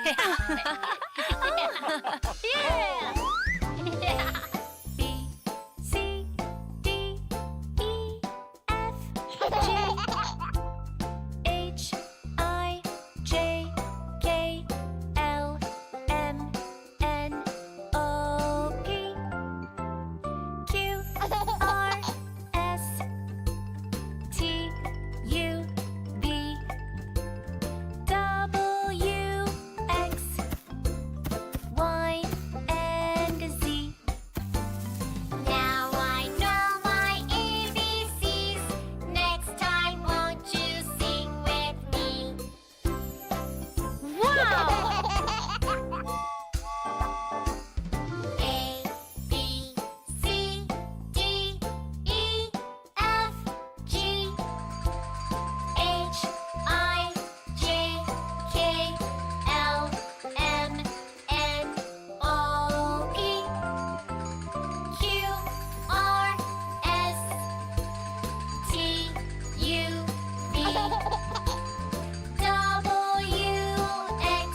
Yeah! B, C, D, E, F, G, H, I, J, K, L, M, N, O, P, Q, R, S, T, U, V, W, X, Y, and Z. Now I know my ABCs. Next time, won't you sing with me? Wow! A, B, C, D, E, F, G, H, I, J, K, L, M, N, O, P, Q, R, S, T, U, V, W, X,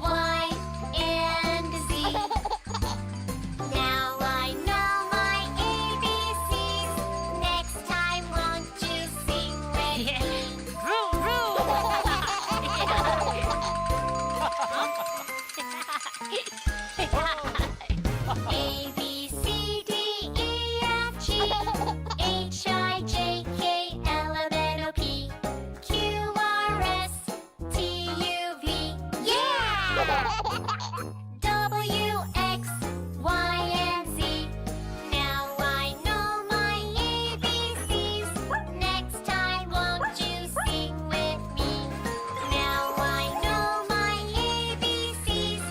Y, and Z. Now I know my ABCs. Next time, won't you sing with me? Vroom, A, B, C, D, E, F, G, H, I, J, K, L, M, N, O, P, Q, R, S, T, U, V. Yeah! W, X, Y, and Z. Now I know my ABCs. Next time, won't you sing with me? Now I know my ABCs.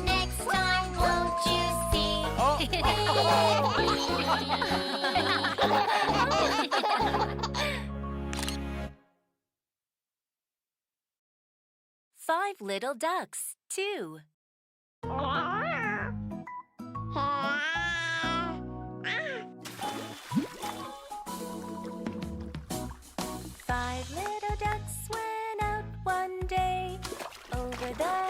Next time, won't you sing with me? 5 little ducks, 2. 5 little ducks went out one day over the